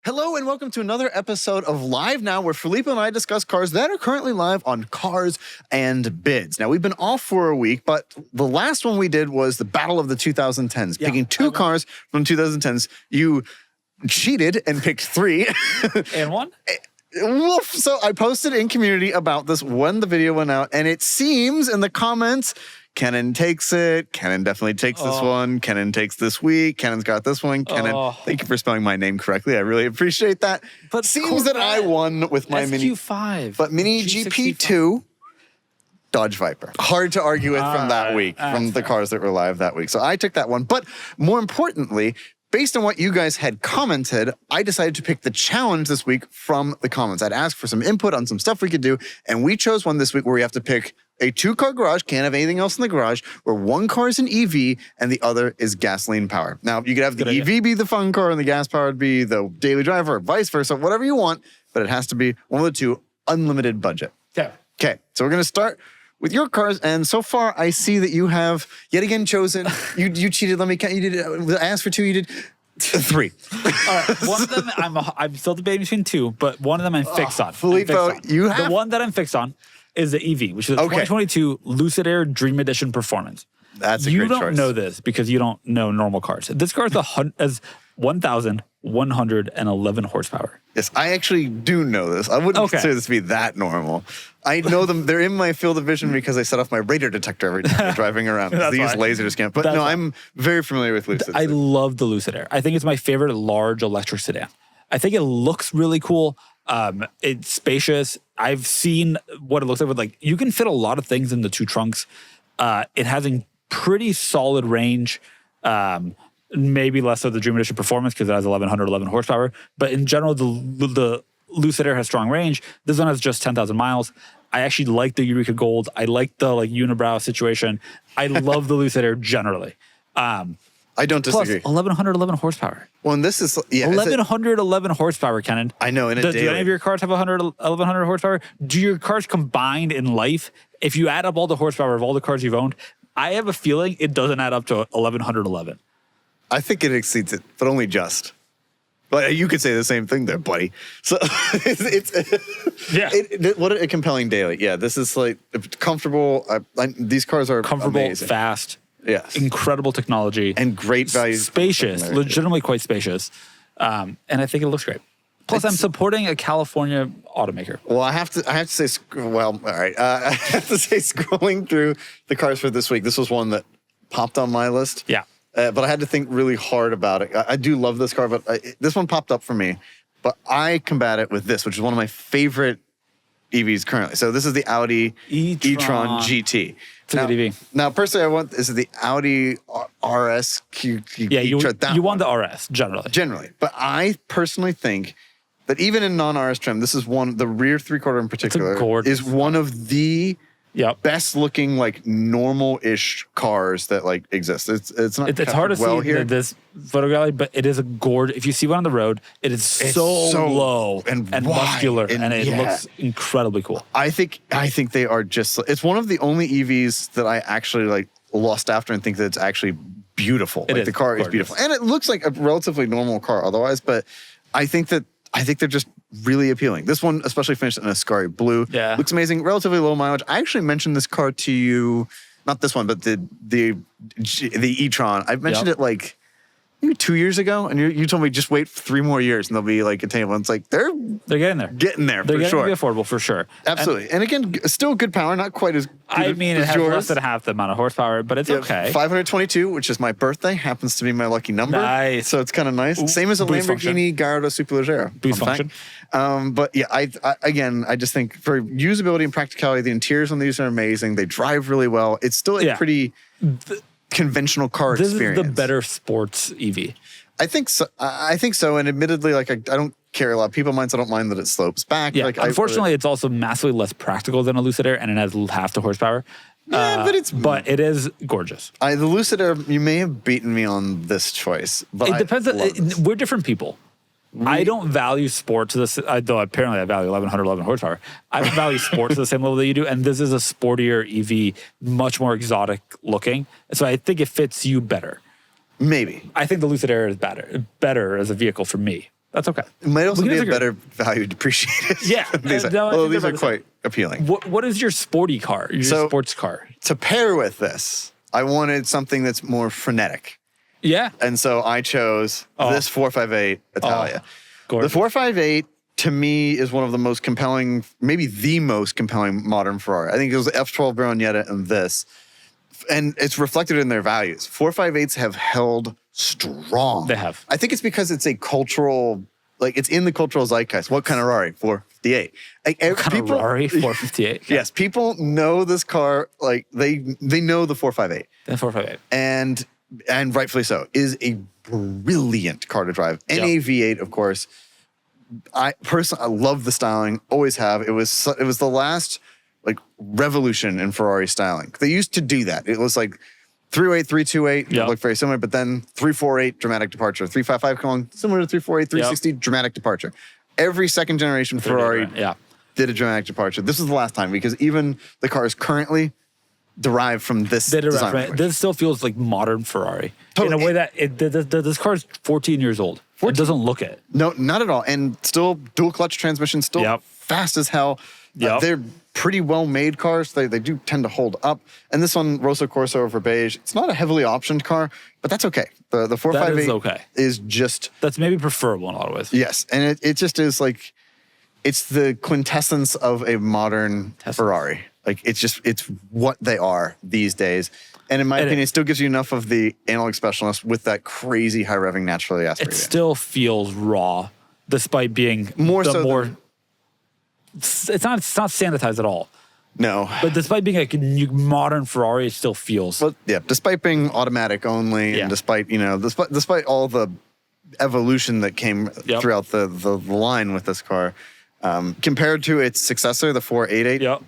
Hello and welcome to another episode of Live Now, where Filippo and I discuss cars that are currently live on Cars and Bids. Now, we've been off for a week, but the last one we did was the Battle of the 2010s, picking two cars from 2010s. You cheated and picked three. And one? Woof. So I posted in community about this when the video went out, and it seems in the comments, Kennan takes it. Kennan definitely takes this one. Kennan takes this week. Kennan's got this one. Kennan, thank you for spelling my name correctly. I really appreciate that. But seems that I won with my SQ5. But Mini GP2 Dodge Viper. Hard to argue with from that week, from the cars that were live that week. So I took that one. But more importantly, based on what you guys had commented, I decided to pick the challenge this week from the comments. I'd asked for some input on some stuff we could do, and we chose one this week where we have to pick a two-car garage, can't have anything else in the garage, where one car is an EV and the other is gasoline power. Now, you could have the EV be the fun car and the gas-powered be the daily driver, or vice versa, whatever you want, but it has to be one of the two, unlimited budget. Okay, so we're going to start with your cars, and so far I see that you have yet again chosen. You cheated. Let me count. You did. I asked for two. You did three. All right, one of them I'm still debating between two, but one of them I'm fixed on. Filippo, you have the one that I'm fixed on is the EV, which is the 2022 Lucid Air Dream Edition Performance. That's a great choice. You don't know this because you don't know normal cars. This car is 1,111 horsepower. Yes, I actually do know this. I wouldn't consider this to be that normal. I know them. They're in my field of vision because I set off my radar detector every time I'm driving around. These lasers can't. But no, I'm very familiar with Lucid. I love the Lucid Air. I think it's my favorite large electric sedan. I think it looks really cool. It's spacious. I've seen what it looks like with you can fit a lot of things in the two trunks. It has a pretty solid range. Maybe less of the Dream Edition Performance because it has 1,111 horsepower. But in general, the Lucid Air has strong range. This one has just 10,000 miles. I actually like the Eureka Gold. I like the unibrow situation. I love the Lucid Air generally. I don't disagree. Plus 1,111 horsepower. Well, and this is 1,111 horsepower, Kennan. I know. Do any of your cars have 1,100 horsepower? Do your cars combined in life, if you add up all the horsepower of all the cars you've owned, I have a feeling it doesn't add up to 1,111. I think it exceeds it, but only just. But you could say the same thing there, buddy. So what a compelling daily. Yeah, this is comfortable. These cars are comfortable, amazing. Fast. Yes. Incredible technology. And great value. Spacious, legitimately quite spacious. And I think it looks great. Plus, I'm supporting a California automaker. Well, I have to say, all right. I have to say, scrolling through the cars for this week, this was one that popped on my list. Yeah. But I had to think really hard about it. I do love this car, but this one popped up for me. But I combat it with this, which is one of my favorite EVs currently. So this is the Audi E-Tron GT. It's a good EV. Now, personally, this is the Audi RS. Yeah, you want the RS, generally. Generally. But I personally think that even in non-RS trim, this is the rear three-quarter in particular, is one of the best looking normal-ish cars that exist. It's not. It's hard to see here. This photo gallery, but it is a gorgeous. If you see one on the road, it is so low and muscular, and it looks incredibly cool. I think they are just. It's one of the only EVs that I actually lost after and think that it's actually beautiful. The car is beautiful, and it looks like a relatively normal car otherwise. But I think they're just really appealing. This one, especially finished in a Ascari blue, looks amazing. Relatively low mileage. I actually mentioned this car to you, not this one, but the E-Tron. I mentioned it maybe 2 years ago, and you told me just wait 3 more years and they'll be attainable. It's they're getting there. They're getting to be affordable for sure. Absolutely. And again, still good power, not quite as good it has yours. Less than half the amount of horsepower, but it's okay. 522, which is my birthday, happens to be my lucky number. Nice. So it's kind of nice. Same as a Lamborghini Gallardo Superleggera. Boost function. But yeah, I just think for usability and practicality, the interiors on these are amazing. They drive really well. It's still a pretty conventional car experience. This is the better sports EV. I think so. And admittedly, I don't care a lot. People might, so I don't mind that it slopes back. Yeah. Unfortunately, it's also massively less practical than a Lucid Air, and it has half the horsepower. Yeah, but it is gorgeous. The Lucid Air, you may have beaten me on this choice, but it depends. We're different people. I don't value sport to this, though apparently I value 1,111 horsepower. I don't value sport to the same level that you do, and this is a sportier EV, much more exotic looking. So I think it fits you better. Maybe. I think the Lucid Air is better as a vehicle for me. That's okay. It might also We can be a disagree. better value depreciated. Yeah. these are, No, I although think these they're are about the same. quite appealing. What is your sporty car? Your sports car? To pair with this, I wanted something that's more frenetic. Yeah. And so I chose this 458 Italia. Gorgeous. The 458 to me is one of the most compelling, maybe the most compelling modern Ferrari. I think it was the F12 Baronetta and this. And it's reflected in their values. 458s have held strong. They have. I think it's because it's a cultural, like it's in the cultural zeitgeist. What kind of Ferrari? 458. Like, What kind of Ferrari? 458. Yes, people know this car. Like they know the 458. The 458. And rightfully so, is a brilliant car to drive. NA V8, of course. I love the styling, always have. It was the last like revolution in Ferrari styling. They used to do that. It was like 308, 328, looked very similar, but then 348, dramatic departure. 355 come along, similar to 348, 360, dramatic departure. Every second generation Ferrari did a dramatic departure. This is the last time because even the cars currently derived from this design. This still feels like modern Ferrari in a way that this car is 14 years old. It doesn't look it. No, not at all. And still dual clutch transmission, still fast as hell. They're pretty well made cars. They do tend to hold up. And this one, Rosso Corso over beige, it's not a heavily optioned car, but that's okay. The 458 is just... That's maybe preferable in a lot of ways. Yes. And it just is like, it's the quintessence of a modern Ferrari. Like it's what they are these days. And in my opinion, it still gives you enough of the analog specialness with that crazy high revving naturally aspirated. It still feels raw, despite being it's not sanitized at all. No. But despite being a new modern Ferrari, it still feels. Well, yeah, despite being automatic only, and despite all the evolution that came throughout the line with this car, compared to its successor, the 488.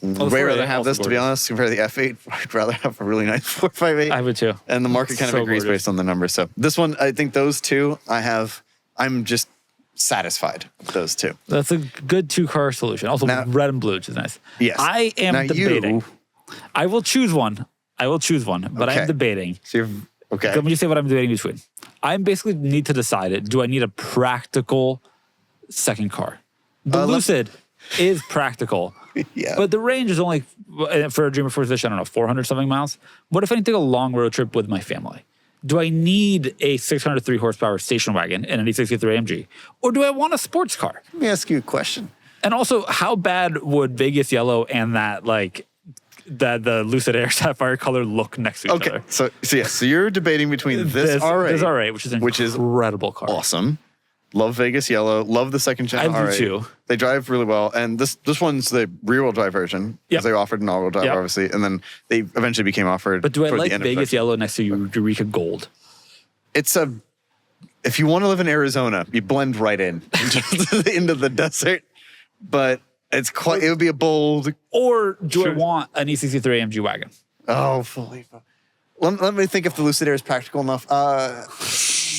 Way rather have this, to be honest, compared to the F8. I'd rather have a really nice 458. I would too. And the market kind of agrees based on the numbers. So this one, I think those two, I'm just satisfied with those two. That's a good two-car solution. Also, red and blue, which is nice. Yes. I am debating. I will choose one. But I'm debating. So Let me just say what I'm debating between. I basically need to decide it. Do I need a practical second car? The Lucid is practical. But the range is only, for a Dreamer first edition, I don't know, 400 something miles. What if I take a long road trip with my family? Do I need a 603 horsepower station wagon and an E63 AMG? Or do I want a sports car? Let me ask you a question. And also, how bad would Vegas yellow and the Lucid Air Sapphire color look next to each other? So you're debating between this R8. This R8, which is an incredible car. Awesome. Love Vegas yellow. Love the second gen R8. I do too. They drive really well. And this one's the rear wheel drive version. Because they offered an all wheel drive, obviously. And then they eventually became offered. But do I like Vegas yellow next to Eureka Gold? If you want to live in Arizona, you blend right in into the desert. But it would be a bold. Or do I want an E63 AMG wagon? Oh, Filippo. Let me think if the Lucid Air is practical enough.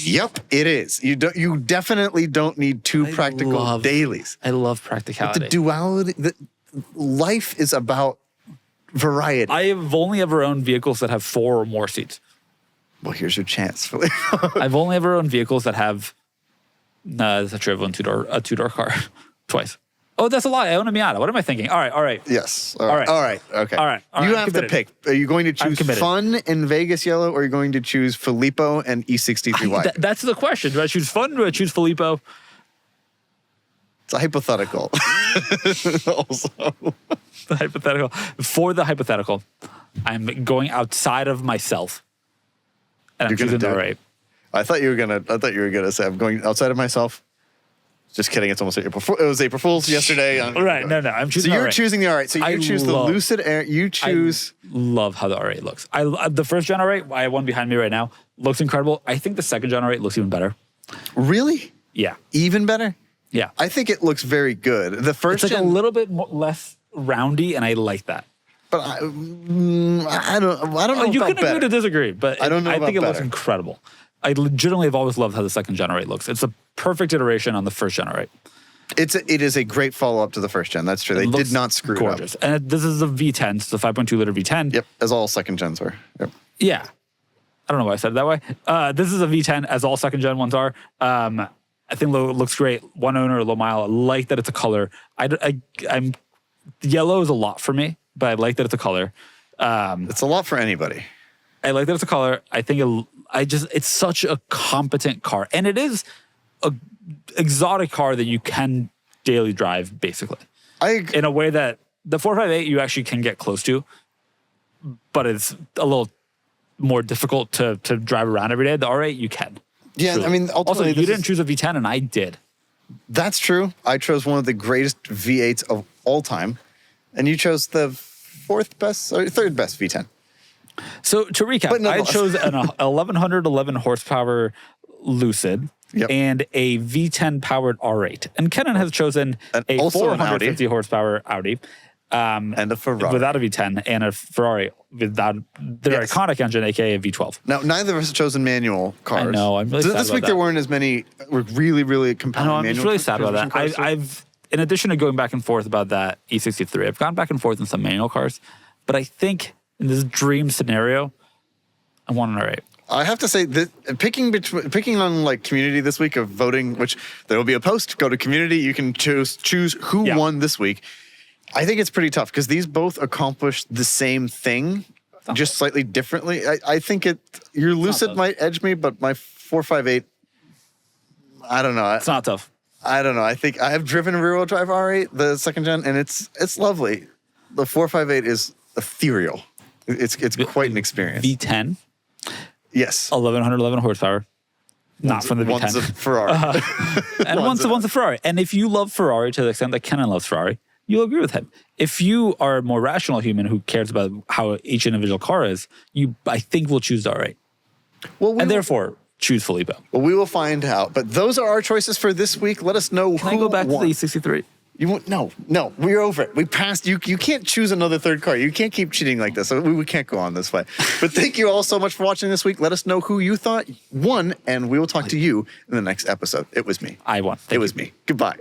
Yep, it is. You definitely don't need two practical dailies. I love practicality. But the duality, life is about variety. I have only ever owned vehicles that have 4 or more seats. Well, here's your chance, Filippo. I've only ever owned vehicles that have. That's true. I've owned a two-door car twice. Oh, that's a lie. I own a Miata. What am I thinking? All right. Yes. All right. Okay. All right. You have to pick. Are you going to choose fun in Vegas yellow, or are you going to choose Filippo and E63 white? That's the question. Do I choose fun? Do I choose Filippo? It's a hypothetical. Also. The hypothetical. For the hypothetical, I'm going outside of myself, and I'm choosing the R8. I thought you were gonna say I'm going outside of myself. Just kidding. It's almost April Fool's. It was April Fool's yesterday. Right. No. I'm choosing the R8. So you're choosing the R8. So you choose the Lucid Air. You choose. I love how the R8 looks. The first gen R8, I have one behind me right now, looks incredible. I think the second gen R8 looks even better. Really? Yeah. Even better? Yeah. I think it looks very good. The first it's like a little bit less roundy, and I like that. But I don't know. You can agree to disagree, but I don't know. I think it looks incredible. I legitimately have always loved how the second gen R8 looks. It's a perfect iteration on the first gen R8. It is a great follow up to the first gen. That's true. They did not screw gorgeous. it up. And this is a V10. It's a 5.2 liter V10. Yep, as all second gens were. Yep. Yeah. I don't know why I said it that way. This is a V10, as all second gen ones are. I think it looks great. One owner, low mile. I like that it's a color. I'm yellow is a lot for me, but I like that it's a color. It's a lot for anybody. I like that it's a color. I think it's such a competent car, and it is a exotic car that you can daily drive basically. In a way that the 458 you actually can get close to, but it's a little more difficult to drive around every day. The R8 you can. Yeah, truly. I mean, also you didn't choose a V10 and I did. That's true. I chose one of the greatest V8s of all time, and you chose the third best V10. So to recap, I chose an 1111 horsepower Lucid. Yep. And a V10 powered R8. And Kennan has chosen a 450 horsepower Audi. And a Ferrari. Without a V10 and a Ferrari without their iconic engine, aka a V12. Now, neither of us have chosen manual cars. I know. I'm really sad this about week that. there weren't as many really, really compelling manual. I'm just really sad about that. I've, in addition to going back and forth about that E63, I've gone back and forth in some manual cars. But I think in this dream scenario, I want an R8. I have to say that picking on like community this week of voting, which there will be a post. Go to community. You can choose who won this week. I think it's pretty tough because these both accomplished the same thing, just slightly differently. I think your Lucid might edge me, but my 458, I don't know. It's not tough. I don't know. I think I have driven a rear-wheel drive R8, the second gen, and it's lovely. The 458 is ethereal. It's quite an experience. V10. Yes. 1111 horsepower. Not from the V10. One's a Ferrari. And one's a Ferrari. And if you love Ferrari to the extent that Kennan loves Ferrari, you'll agree with him. If you are a more rational human who cares about how each individual car is, I think will choose the R8. Well, therefore, choose Filippo. Well, we will find out. But those are our choices for this week. Let us know Can I go back to the E63? You won't, no, we're over it. We passed. You can't choose another third car. You can't keep cheating like this. We can't go on this way. But thank you all so much for watching this week. Let us know who you thought won, and we will talk to you in the next episode. It was me. I won. It was me. Goodbye.